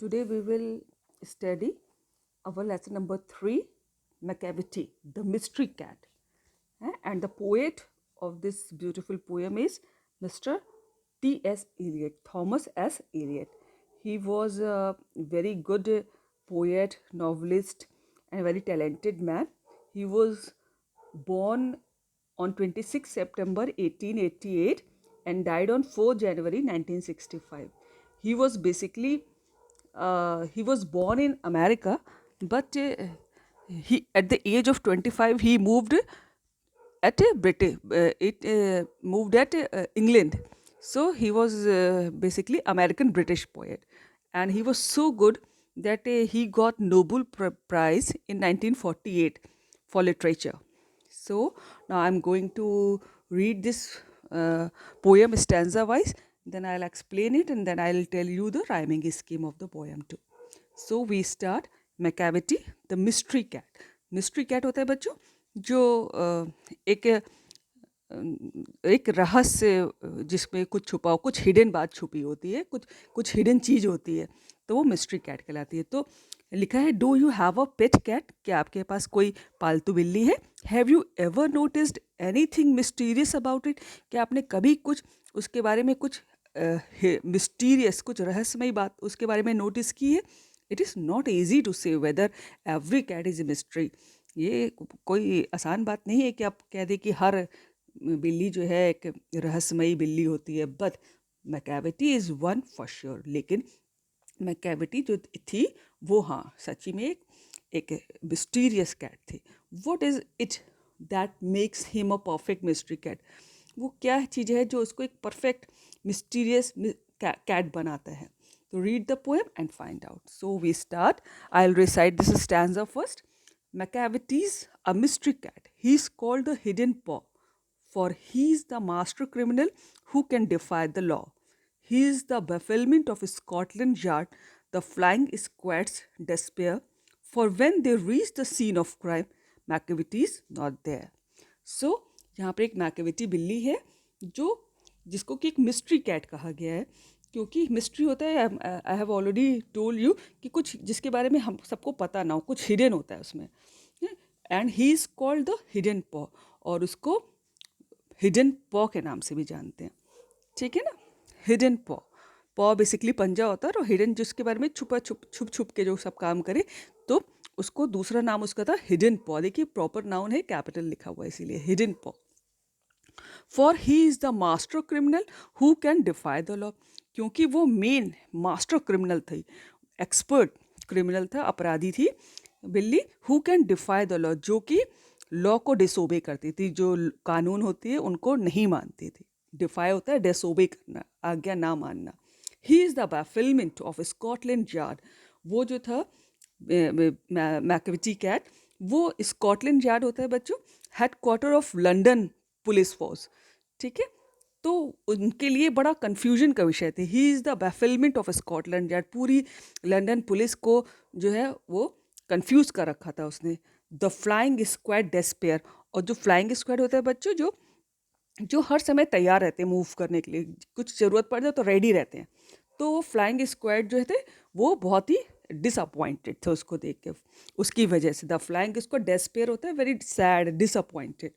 Today we will study our lesson number 3, Macavity, the mystery cat. And the poet of this beautiful poem is Mr. T.S. Eliot, Thomas S. Eliot. He was a very good poet, novelist, and a very talented man. He was born on 26 September 1888 and died on 4 January 1965. He was basically he was born in America, but he at the age of 25 he moved at England. So he was basically American British poet, and he was so good that he got Nobel Prize in 1948 for literature. So now I'm going to read this poem stanza wise, then I'll explain it, and then I'll tell you the rhyming scheme of the poem too. So we start. Macavity, the mystery cat. Mystery cat होता है बच्चों जो एक रहस्य जिसमें कुछ छुपा हो, कुछ हिडन बात छुपी होती है, कुछ हिडन चीज़ होती है, तो वो मिस्ट्री कैट कहलाती है. तो लिखा है, do you have a pet cat, क्या आपके पास कोई पालतू बिल्ली है? Have you ever noticed anything mysterious about it, क्या आपने कभी कुछ उसके बारे में कुछ मिस्टीरियस, कुछ रहस्यमयी बात उसके बारे में नोटिस की है? It is not easy to say whether every cat is a mystery. ये कोई आसान बात नहीं है कि आप कह दें कि हर बिल्ली जो है एक रहस्यमयी बिल्ली होती है, but Macavity is one for sure. लेकिन मैकेविटी जो थी वो हाँ सच्ची में एक मिस्टीरियस कैट थी. What is it that makes him a perfect mystery cat? वो क्या चीज़ है जो उसको एक परफेक्ट मिस्टीरियस कैट बनाता है? तो read the poem and find out. So we start. I will recite this stanza first. Macavity's a mystery cat. He's called the hidden paw, for he's the master criminal who can defy the law. He is the bafflement of Scotland Yard, the flying squad's despair, for when they reach the scene of crime, Macavity is not there. So, यहाँ पर एक Macavity बिल्ली है जो जिसको कि एक mystery cat कहा गया है, क्योंकि मिस्ट्री होता है, I have already told you, कि कुछ जिसके बारे में हम सबको पता ना हो, कुछ हिडन होता है उसमें. And he is called the hidden पॉ, और उसको हिडन पॉ के नाम से भी जानते हैं. ठीक है ना? हिडन पॉ. पॉ बेसिकली पंजा होता है, और हिडन जिसके बारे में छुप के जो सब काम करे, तो उसको दूसरा नाम उसका था हिडन पॉ. देखिए प्रॉपर नाउन है, कैपिटल लिखा हुआ है, इसीलिए hidden paw. For he is the master criminal who can defy the law, क्योंकि वो मेन मास्टर क्रिमिनल थी, एक्सपर्ट क्रिमिनल था, अपराधी थी बिल्ली. Who can defy the law, जो कि लॉ को डिसोबे करती थी, जो कानून होती है उनको नहीं मानती थी. डिफाई होता है डिसोबे करना, आज्ञा ना मानना. He is the bafflement of Scotland Yard. वो जो था मैकेविटी कैट, वो स्कॉटलैंड यार्ड होता है बच्चों, head quarter of London police force. ठीक है? तो उनके लिए बड़ा कन्फ्यूजन का विषय थे. He is the bafflement of Scotland Yard. पूरी लंदन पुलिस को जो है वो कंफ्यूज कर रखा था उसने. द फ्लाइंग स्क्वाड डेस्पेयर, और जो फ्लाइंग स्क्वाड होता है बच्चों, जो जो हर समय तैयार रहते हैं मूव करने के लिए, कुछ ज़रूरत पड़ जाए तो रेडी रहते हैं. तो वो फ्लाइंग स्क्वाड जो थे वो बहुत ही डिसअपॉइंटेड थे उसको देख के. उसकी वजह से द फ्लाइंग स्क्वाड डेस्पेयर होता है very sad, disappointed.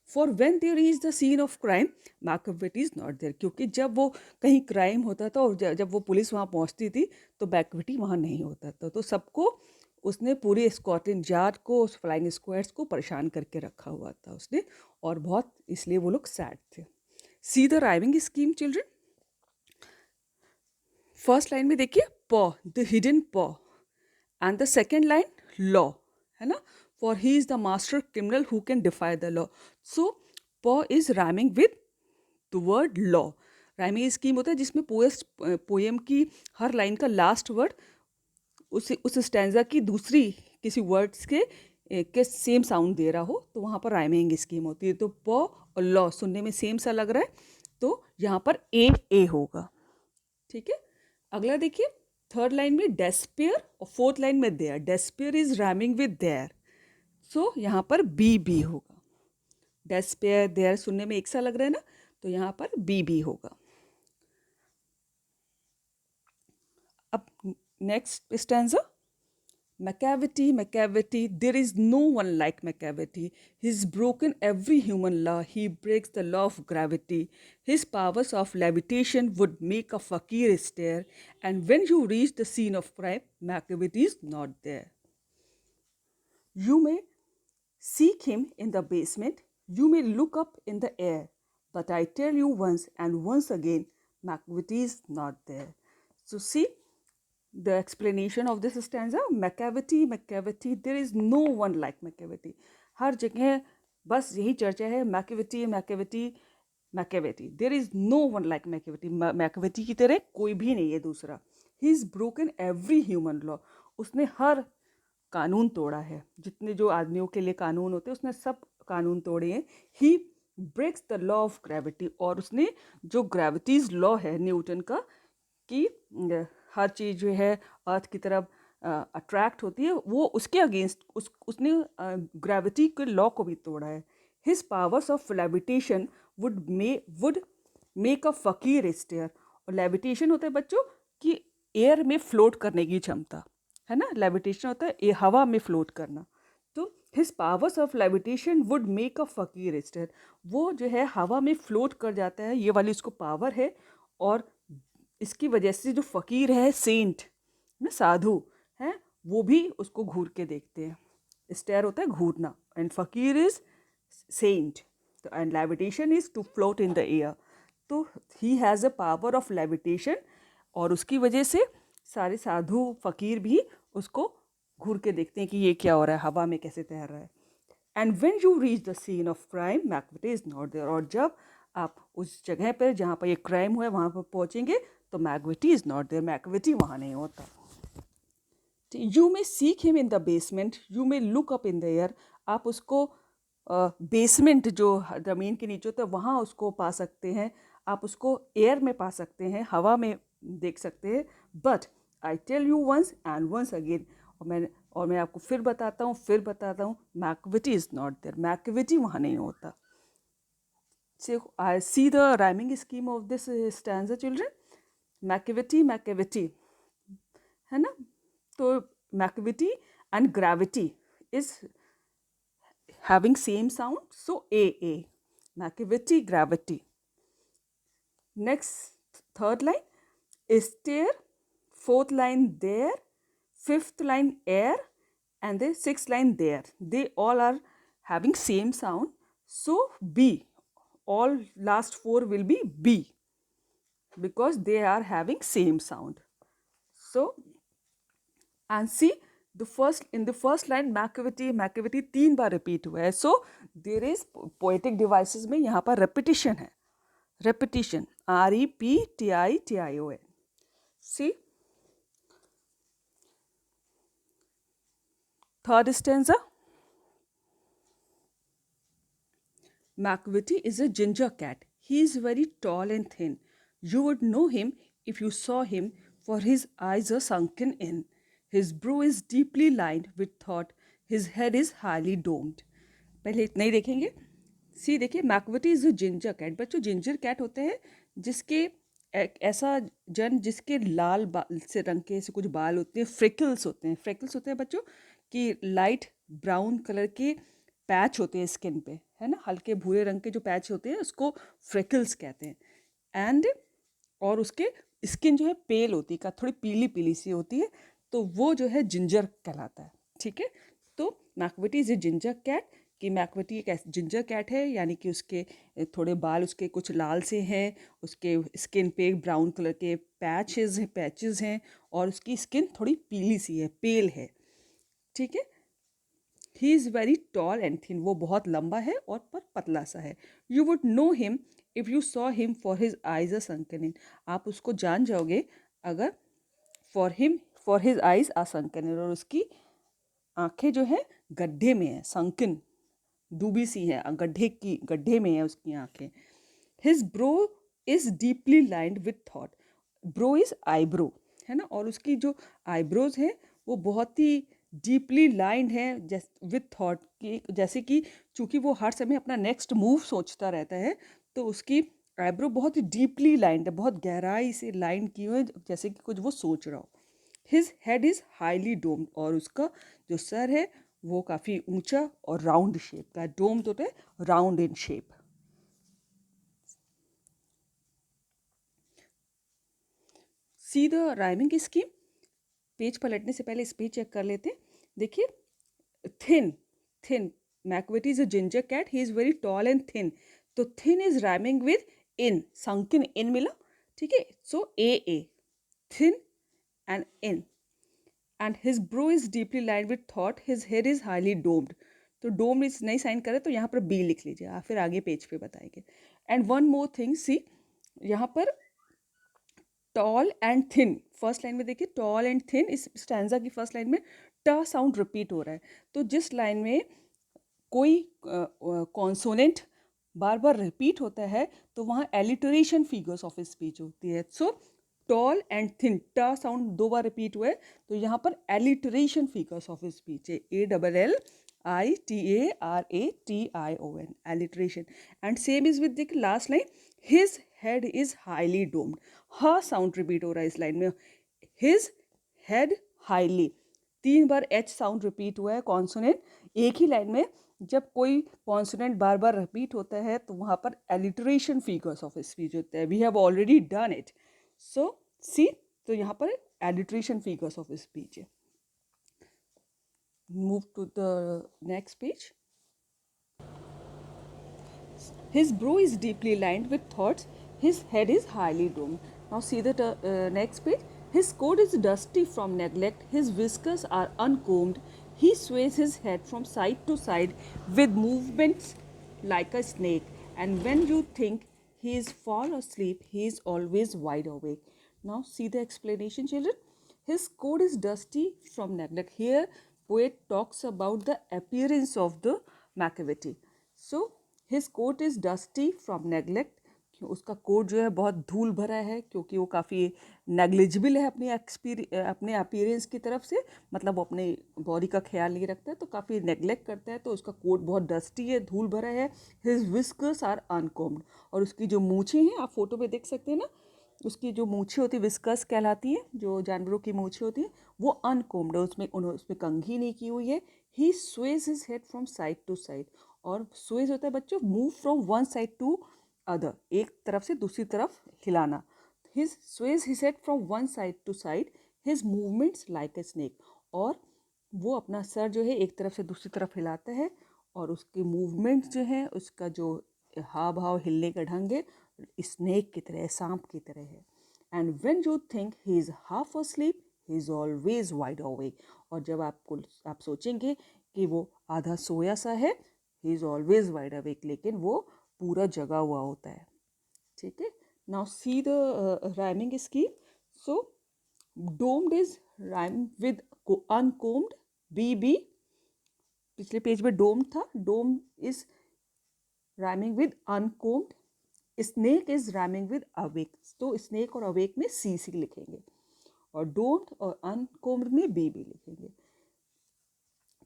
For when there is the scene of crime, Macavity is not there, क्योंकि जब वो कहीं क्राइम होता था और जब वो पुलिस वहाँ पहुँचती थी तो मैकेविटी वहाँ नहीं होता था. तो सबको उसने पूरे स्कॉटलैंड यार्ड को, उस फ्लाइंग स्क्वाड्स को परेशान करके रखा हुआ था उसने, और बहुत इसलिए वो लोग सैड थे. See the rhyming scheme children. First line में देखिए, paw, the hidden paw, and the second line law, है ना? For he is the master criminal who can defy the law. So paw is rhyming with the word law. Rhyming scheme होता है जिसमें poem की हर line का last word उस stanza की दूसरी किसी वर्ड्स के सेम साउंड दे रहा हो, तो वहाँ पर राइमिंग स्कीम होती है. तो पॉ और लॉ सुनने में सेम सा लग रहा है, तो यहाँ पर ए होगा. ठीक है? अगला देखिए, थर्ड लाइन में डेस्पेयर और फोर्थ लाइन में there. Despair is rhyming with there, so यहाँ पर बी होगा. डेस्पेयर देयर सुनने में एक सा लग रहा है ना, तो यहाँ पर बी होगा. अब Next stanza. Macavity, Macavity, there is no one like Macavity. He's broken every human law. He breaks the law of gravity. His powers of levitation would make a fakir stare. And when you reach the scene of crime, Macavity is not there. You may seek him in the basement. You may look up in the air. But I tell you once and once again, Macavity is not there. So see, the explanation of this stanza, Macavity, Macavity, there is no one like Macavity. हर जगह बस यही चर्चा है, Macavity, Macavity, Macavity. There is no one like Macavity. Macavity की तरह कोई भी नहीं है दूसरा. He has broken every human law. उसने हर कानून तोड़ा है. जितने जो आदमियों के लिए कानून होते हैं उसने सब कानून तोड़े हैं. He breaks the law of gravity. और उसने जो ग्रेविटीज लॉ है न्यूटन का कि हर चीज़ जो है अर्थ की तरफ अट्रैक्ट होती है, वो उसके अगेंस्ट उसने ग्रेविटी के लॉ को भी तोड़ा है. His powers of levitation would make a फकीर स्टेयर. और लेविटेशन होता है बच्चों कि एयर में फ्लोट करने की क्षमता है ना. लेविटेशन होता है हवा में फ्लोट करना. तो his powers of levitation would make a फकीर स्टेयर. वो जो है हवा में फ्लोट कर जाता है, ये वाली उसको पावर है. और इसकी वजह से जो फ़कीर है, सेंट ना, साधु है, वो भी उसको घूर के देखते हैं. स्टेयर होता है घूरना, एंड फ़कीर इज़ सेंट. तो and levitation is to float in the air. तो he has a power of levitation, और उसकी वजह से सारे साधु फ़कीर भी उसको घूर के देखते हैं कि ये क्या हो रहा है, हवा में कैसे तैर रहा है. And when you reach the scene of crime, Macavity is not there. और जब आप उस जगह पर जहाँ पर ये क्राइम हुआ है वहाँ पर पहुँचेंगे तो Macavity is not there. Macavity वहाँ नहीं होता. You may seek him in the basement, you may look up in the air. आप उसको बेसमेंट जो ज़मीन के नीचे होता है वहाँ उसको पा सकते हैं. आप उसको एयर में पा सकते हैं, हवा में देख सकते हैं. But I tell you once and once again, और मैं आपको फिर बताता हूँ, Macavity is not there. Macavity वहाँ नहीं होता. So I see the rhyming scheme of this stanza, children. Macavity, Macavity, है ना. तो Macavity and gravity is having same sound, so A. Macavity, gravity. Next, third line, stair. Fourth line there, fifth line air, and the sixth line there. They all are having same sound, so B. All last four will be B because they are having same sound. So, and see in the first line Macavity, Macavity 3 bar repeat हुआ है. So there is poetic devices में यहाँ पर repetition है. Repetition, REPTITION. See, third stanza. Macavity is a ginger cat. He is very tall and thin. You would know him if you saw him, for his eyes are sunken in. His brow is deeply lined with thought. His head is highly domed. पहले इतना ही देखेंगे. See देखिए, Macavity is a ginger cat. बच्चों, ginger cat होते हैं जिसके ऐसा जन जिसके लाल बाल से रंग के ऐसे कुछ बाल होते हैं, फ्रिकल्स होते हैं. फ्रिकल्स होते हैं बच्चों कि लाइट ब्राउन कलर के पैच होते हैं स्किन पे, है ना. हल्के भूरे रंग के जो पैच होते हैं उसको फ्रिकल्स कहते हैं. एंड और उसके स्किन जो है पेल होती है, थोड़ी पीली पीली सी होती है, तो वो जो है जिंजर कहलाता है. ठीक है. तो Macavity is a ginger cat, कि मैकविटी एक जिंजर कैट है, यानी कि उसके थोड़े बाल उसके कुछ लाल से हैं, उसके स्किन पे ब्राउन कलर के पैचेस हैं, और उसकी स्किन थोड़ी पीली सी है, पेल है. ठीक है. He is very tall and thin. वो बहुत लंबा है और पर पतला सा है. You would know him if you saw him, for his eyes are sunken in. आप उसको जान जाओगे अगर for his eyes are sunken in, और उसकी आंखें जो है गड्ढे में है. संकन डूबी सी है, गड्ढे में है उसकी आंखें. His brow is deeply lined with thought. Bro is eyebrow, है ना. और उसकी जो आईब्रोज है वो बहुत ही डीपली लाइंड है विथ थॉट, कि जैसे कि चूँकि वो हर समय अपना नेक्स्ट मूव सोचता रहता है, तो उसकी आईब्रो बहुत ही डीपली लाइंड है, बहुत गहराई से लाइन की हुई है, जैसे कि कुछ वो सोच रहा हो. His head is highly doomed, और उसका जो सर है वो काफ़ी ऊंचा और राउंड शेप का है। डोम्ड होता है round in shape. See the rhyming scheme. Page पलटने से पहले स्पीच चेक कर लेते हैं। देखिए, thin, thin, Macavity is a ginger cat, he is very tall and thin. तो thin is rhyming with in, sunken in मिला, ठीक है। So A thin and in. And his brow is deeply lined with thought, his head is highly domed. तो domed is नहीं sign करे तो यहाँ पर बी लिख लीजिए, आप फिर आगे पेज पे बताएंगे। एंड वन मोर थिंग, सी यहाँ पर toll and thin, first line में देखिए टॉल एंड थिन, इस स्टैंजा की फर्स्ट लाइन में ट साउंड रिपीट हो रहा है। तो जिस लाइन में कोई कॉन्सोनेंट बार बार रिपीट होता है तो वहाँ एलिटरेशन फिगर्स ऑफ स्पीच होती है। सो टॉल एंड थिन, ट साउंड 2 बार रिपीट हुआ है तो यहाँ पर एलिटरेशन फिगर्स ऑफ स्पीच है, ALLITARATION, alliteration. And same is with the last line, his head is highly doomed, ह साउंड रिपीट हो रहा है इस लाइन में, हिज हेड हाईली, 3 बार एच साउंड रिपीट हुआ है कॉन्सोनेंट एक ही लाइन में। जब कोई कॉन्सोनेंट बार बार रिपीट होता है तो वहाँ पर एलिटरेशन फिगर्स ऑफ स्पीच होता है। We have already done it. So see, तो यहाँ पर एलिटरेशन फिगर्स ऑफ स्पीच है। Move to the next page. His brow is deeply lined with thoughts. His head is highly domed. Now see the next page. His coat is dusty from neglect. His whiskers are uncombed. He sways his head from side to side with movements like a snake. And when you think he is fall asleep, he is always wide awake. Now see the explanation, children. His coat is dusty from neglect. Here, poet talks about the appearance of the Macavity. So, his coat is dusty from neglect, उसका coat जो है बहुत धूल भरा है क्योंकि वो काफ़ी नेग्लिजिबल है अपने अपीयरेंस की तरफ से, मतलब वो अपने बॉडी का ख्याल नहीं रखता है तो काफ़ी नेगलेक्ट करता है, तो उसका कोट बहुत डस्टी है, धूल भरा है। हिज विस्कर्स आर अनकॉम्ड, और उसकी जो मूछें हैं आप फोटो में देख सकते हैं ना, उसकी जो मूछें होती है विस्कस कहलाती है, जो जानवरों की मूछें होती हैं वो अनकोम्ड है, उसमें कंघी नहीं की हुई है। He sways his head from side to side, और स्वेज होता है बच्चों move from one side to other, एक तरफ से दूसरी तरफ हिलाना। His sways his head from one side to side, his movements like a snake, और वो अपना सर जो है एक तरफ से दूसरी तरफ हिलाता है और उसके मूवमेंट्स जो है, उसका जो हाव भाव हिलने का ढंग है स्नेक की तरह, सांप की तरह है। And when you think he is half asleep, he is always wide awake, और जब आप सोचेंगे कि वो आधा सोया सा है, he is always wide awake, लेकिन वो पूरा जगा हुआ होता है। ठीक है। Now see the rhyming scheme. So domed is rhyme with uncombed, B, पिछले पेज में डोम्ड था, domed is rhyming with uncombed, snake is rhyming with awake, तो स्नेक और अवेक में सी लिखेंगे और डोंट और अनकोम्ड में बी लिखेंगे।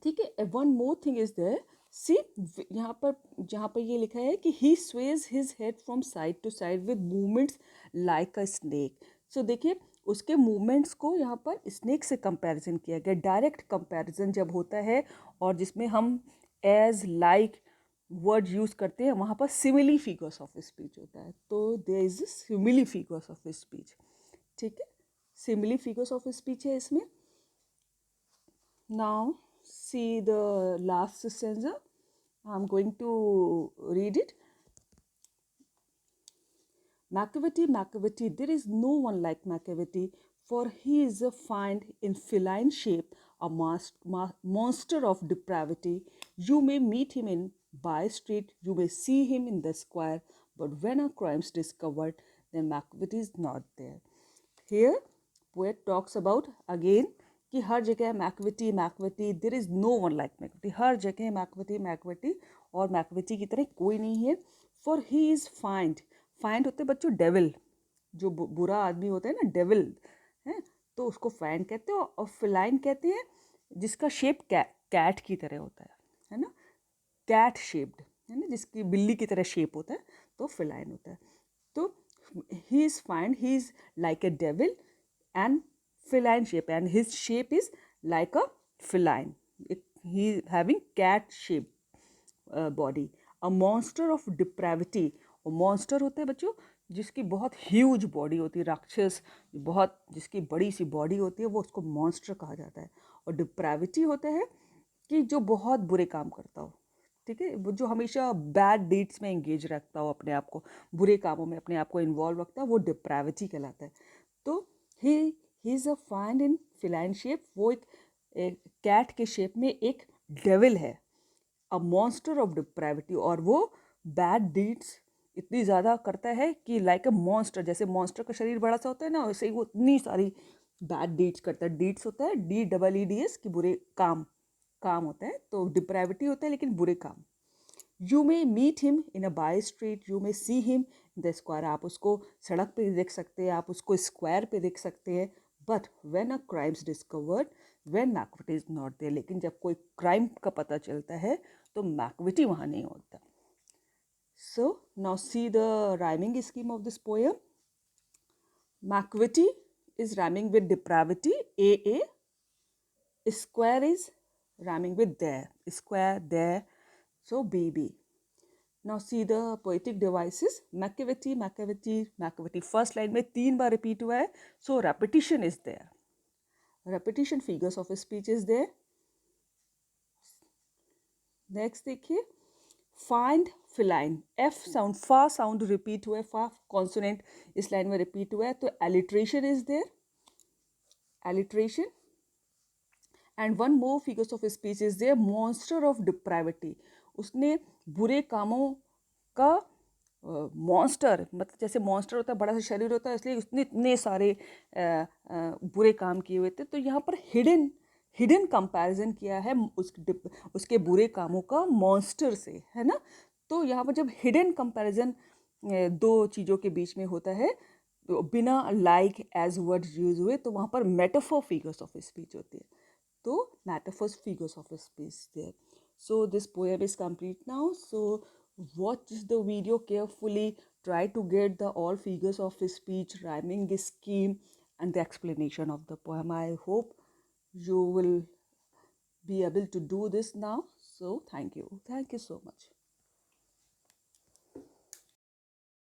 ठीक है। One more thing is there, see यहाँ पर जहाँ पर ये लिखा है कि he sways his head from side to side with movements like a snake. So देखिए उसके मूवमेंट्स को यहाँ पर स्नेक से कंपैरिजन किया गया। डायरेक्ट कंपैरिजन जब होता है और जिसमें हम एज लाइक वर्ड यूज़ करते हैं वहाँ पर सिमिली फिगर्स ऑफ स्पीच होता है, तो there is simile figures of speech. ठीक है, सिमिली फिगर्स ऑफ स्पीच है इसमें। Now see the last stanza. I'm going to read it. Macavity, Macavity, there is no one like Macavity, for he is a find in feline shape, a monster of depravity. You may meet him in by street, you may see him in the square, but when a crime's discovered, then Macavity is not there. Here, poet talks about again कि हर जगह Macavity Macavity, there is no one like Macavity, हर जगह Macavity Macavity, और Macavity की तरह कोई नहीं है। For he is find, find होते हैं बच्चों डेविल, जो बुरा आदमी होता है ना डेविल है, तो उसको फाइंड कहते हैं। और फिलाइन कहते हैं जिसका शेप कैट की तरह होता है ना, कैट शेप्ड है ना, जिसकी बिल्ली की तरह शेप होता है तो फिलाइन होता है। तो he is find, he is like a devil and feline shape, and his shape is like a feline. He is having cat shape body. A monster of depravity. और monster होता है बच्चों जिसकी बहुत ह्यूज बॉडी होती है, राक्षस, बहुत जिसकी बड़ी सी बॉडी होती है, वो उसको मॉन्स्टर कहा जाता है. और डिप्राविटी होता है कि जो बहुत बुरे काम करता हो, ठीक है, वो जो हमेशा बैड डीड्स में एंगेज रखता हो, अपने आप को बुरे कामों में अपने आप को इन्वॉल्व रखता है, वो डिप्राविटी कहलाता है. तो he is a find in feline shape. वो एक कैट के शेप में एक डेविल है, अ मॉन्स्टर ऑफ डिप्राविटी. और वो बैड डीड्स इतनी ज़्यादा करता है कि लाइक अ मॉन्स्टर, जैसे मॉन्स्टर का शरीर बड़ा सा होता है ना, वैसे ही वो इतनी सारी बैड डीड्स करता है. डीड्स होता है DEEDS की बुरे काम, काम होता है. तो डिप्राविटी होता है लेकिन बुरे काम. You may meet him in a by street, you may see him in the square. आप उसको सड़क पे देख सकते हैं, आप उसको स्क्वायर पे देख सकते हैं. But when a crime's discovered, when Macavity is not there. लेकिन जब कोई क्राइम का पता चलता है तो मैकविटी वहाँ नहीं होता. So now see the rhyming scheme of this poem. Macavity is rhyming with depravity, AA. Square is rhyming with there, square, there, so BB. Now see the poetic devices. Macavity, Macavity, Macavity. First line में 3 बार repeat हुआ है, so repetition is there. Repetition, figures of speech is there. Next देखिए, find feline. F sound, fa sound repeat हुआ है, fa consonant इस line में repeat हुआ है, तो alliteration is there. Alliteration. And one more figures of speech is there, monster of depravity. उसने बुरे कामों का मॉन्स्टर, मतलब जैसे मॉन्स्टर होता है, बड़ा सा शरीर होता है, इसलिए उसने इतने सारे बुरे काम किए हुए थे. तो यहाँ पर हिडन हिडन कंपैरिजन किया है उसके बुरे कामों का मॉन्स्टर से, है ना. तो यहाँ पर जब हिडन कंपैरिजन दो चीज़ों के बीच में होता है, तो बिना लाइक एज वर्ड यूज हुए, तो वहाँ पर मेटाफोर फिगर्स ऑफ स्पीच होती है. तो metaphors, figures of speech there. So this poem is complete now. So watch the video carefully. Try to get the all figures of speech, rhyming scheme, and the explanation of the poem. I hope you will be able to do this now. So thank you so much.